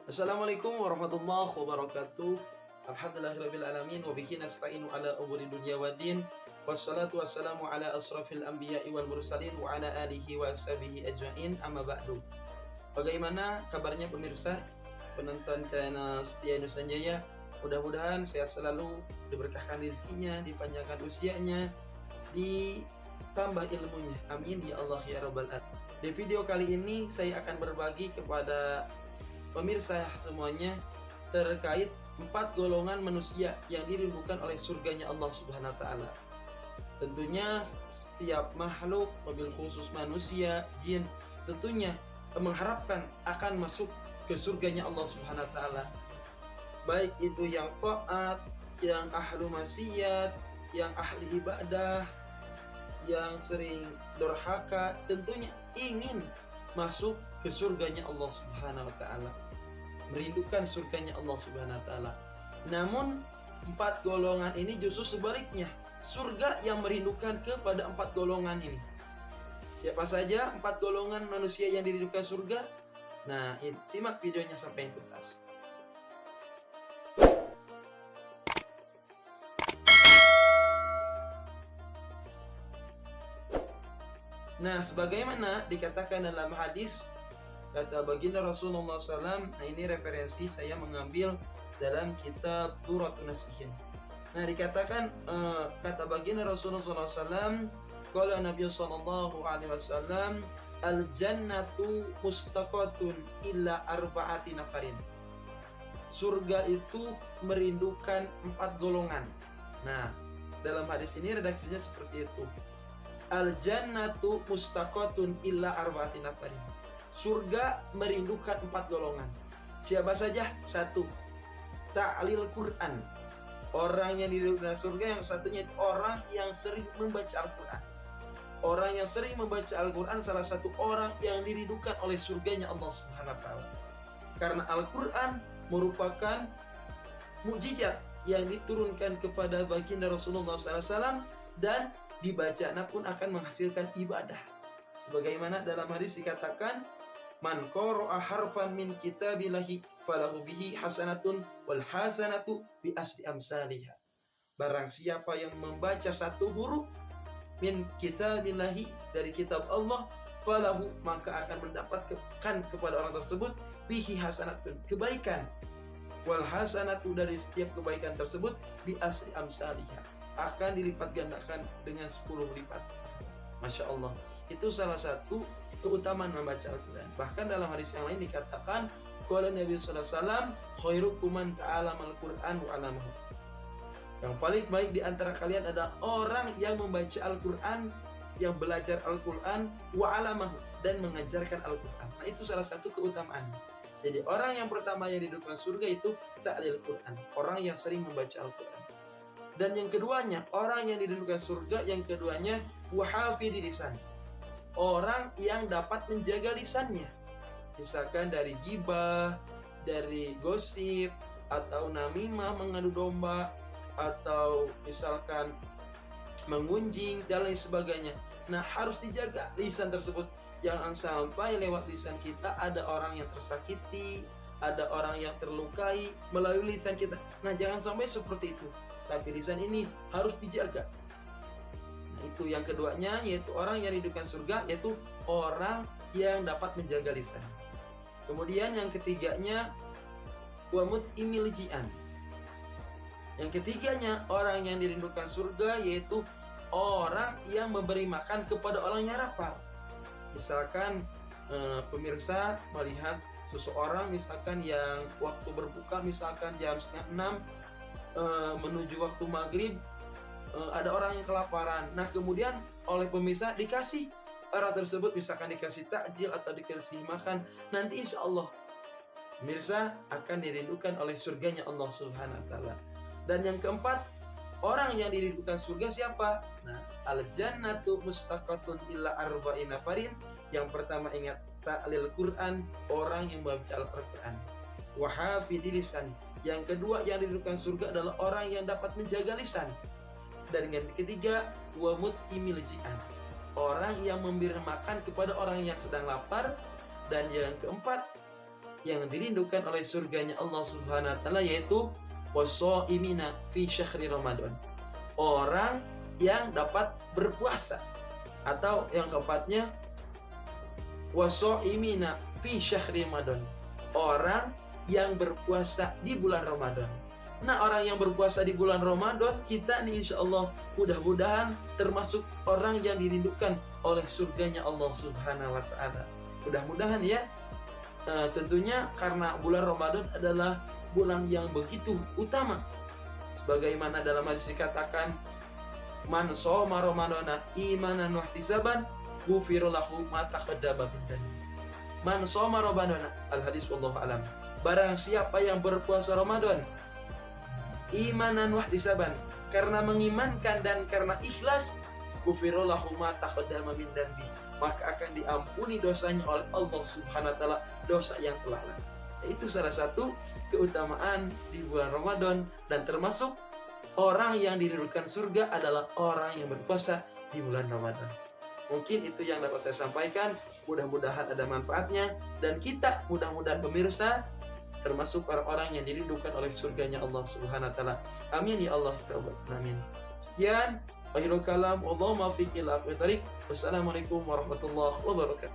Assalamualaikum warahmatullahi wabarakatuh. Alhamdulillahirabbil alamin wa bihi nasta'inu ala umuri dunya waddin. Wassalatu wassalamu ala asrafil anbiya'i wal mursalin wa ala alihi wa ashabihi ajmain. Amma ba'du. Bagaimana kabarnya pemirsa penonton channel Setia Nusanjaya? Mudah-mudahan sehat selalu, diberkahkan rezekinya, dipanjangkan usianya, ditambah ilmunya. Amin ya Allah ya rabbal alamin. Di video kali ini saya akan berbagi kepada pemirsa semuanya terkait 4 golongan manusia yang dirindukan oleh surganya Allah Subhanahu wa taala. Tentunya setiap makhluk, mobil khusus manusia, jin, tentunya mengharapkan akan masuk ke surganya Allah Subhanahu wa taala. Baik itu yang taat, yang ahlu maksiat, yang ahli ibadah, yang sering durhaka, tentunya ingin masuk ke surganya Allah Subhanahu wa taala, merindukan surganya Allah Subhanahu wa taala. Namun 4 golongan ini justru sebaliknya, surga yang merindukan kepada 4 golongan ini. Siapa saja 4 golongan manusia yang dirindukan surga? Nah, simak videonya sampai tuntas. Nah, sebagaimana dikatakan dalam hadis, kata baginda Rasulullah SAW, nah ini referensi saya mengambil dalam kitab Duratun Nasihin. Nah, dikatakan kata baginda Rasulullah SAW, qala Nabi sallallahu alaihi wasallam, al jannatu mustaqatun illa arba'ati nafarin. Surga itu merindukan 4 golongan. Nah, dalam hadis ini redaksinya seperti itu. Al jannatu mustaqatun illa arba'ati nafarin. Surga merindukan 4 golongan. Siapa saja? 1. Ta'lil Quran. Orang yang dirindukan surga. Yang satunya itu orang yang sering membaca Al-Quran. Orang yang sering membaca Al-Quran salah satu orang yang dirindukan oleh surganya Allah Subhanahu wa taala. Karena Al-Quran merupakan mukjizat yang diturunkan kepada baginda Rasulullah SAW dan dibacanya pun akan menghasilkan ibadah. Sebagaimana dalam hadis dikatakan, man qara'a harfan min kitabillahi falahu bihi hasanatun wal hasanatu bi asri amsalihha. Barang siapa yang membaca 1 huruf min kitabillahi, dari kitab Allah, falahu, maka akan mendapatkan kepada orang tersebut bihi hasanatun, kebaikan, wal hasanatu, dari setiap kebaikan tersebut bi asri amsalihha, akan dilipat gandakan dengan 10 lipat. Masya Allah. Itu salah satu keutamaan membaca Al-Quran. Bahkan dalam hadis yang lain dikatakan, qala Nabi sallallahu alaihi wasallam, khairukum man ta'allama al-Qur'an wa 'allamahu. Yang paling baik di antara kalian adalah orang yang membaca Al-Quran, yang belajar Al-Quran, wa 'allamahu, dan mengajarkan Al-Quran. Nah, itu salah satu keutamaan. Jadi orang yang pertama yang dirindukan surga itu ta'lil Quran, orang yang sering membaca Al-Quran. Dan yang keduanya, orang yang dirindukan surga, yang keduanya wahafidhi lisan, orang yang dapat menjaga lisannya, misalkan dari gibah, dari gosip, atau namimah, mengadu domba, atau misalkan mengunjing dan lain sebagainya. Nah, harus dijaga lisan tersebut. Jangan sampai lewat lisan kita ada orang yang tersakiti, ada orang yang terlukai melalui lisan kita. Nah, jangan sampai seperti itu. Tapi lisan ini harus dijaga. Nah, itu yang keduanya, yaitu orang yang dirindukan surga, yaitu orang yang dapat menjaga lisan. Kemudian yang ketiganya, wa mut'imil ji'an. Yang ketiganya, orang yang dirindukan surga, yaitu orang yang memberi makan kepada orang yang lapar. Misalkan pemirsa melihat seseorang misalkan yang waktu berbuka misalkan jam 5:30 menuju waktu maghrib, ada orang yang kelaparan. Nah, kemudian oleh pemirsa dikasih orang tersebut, misalkan dikasih takjil atau dikasih makan, nanti insya Allah pemirsa akan dirindukan oleh surganya Allah Subhanahu wa taala. Dan yang keempat, orang yang dirindukan surga siapa? Nah, al jannatu mustaqatun illa arba'in nafarin. Yang pertama ingat ta'lil Quran, orang yang membaca Al-Quran. Wa hafidhi lisan. Yang kedua yang dirindukan surga adalah orang yang dapat menjaga lisan. Dan yang ketiga, wa mut'imil ji'an, orang yang memberi makan kepada orang yang sedang lapar. Dan yang keempat, yang dirindukan oleh surganya Allah Subhanahu wa taala, yaitu washaimina fi syahri Ramadan. Orang yang dapat berpuasa, atau yang keempatnya washaimina fi syahri Ramadan. Orang yang berpuasa di bulan Ramadan. Nah, orang yang berpuasa di bulan Ramadan, kita nih insya Allah mudah-mudahan termasuk orang yang dirindukan oleh surganya Allah Subhanahu wa taala. Mudah-mudahan ya. Tentunya karena bulan Ramadan adalah bulan yang begitu utama. Sebagaimana dalam hadis dikatakan, man shoma ramadana imanan wa ihtisaban ghufira lahu ma taqaddama min dhanbi. Man shoma ramadana, al hadis wallahu alam. Barang siapa yang berpuasa Ramadan imanan wa ihtisaban, karena mengimankan dan karena ikhlas, ghufira lahu ma taqaddama min dhanbi, maka akan diampuni dosanya oleh Allah Subhanahu wa taala, dosa yang telah lalu. Itu salah satu keutamaan di bulan Ramadan, dan termasuk orang yang dirindukan surga adalah orang yang berpuasa di bulan Ramadan. Mungkin itu yang dapat saya sampaikan, mudah-mudahan ada manfaatnya, dan kita mudah-mudahan pemirsa termasuk orang-orang yang dirindukan oleh surganya Allah Subhanahu wa taala. Amin ya Allah. Amin. Sekian, akhirul kalam, Allahumma fiqh ila aqwam thariq. Wassalamualaikum warahmatullahi wabarakatuh.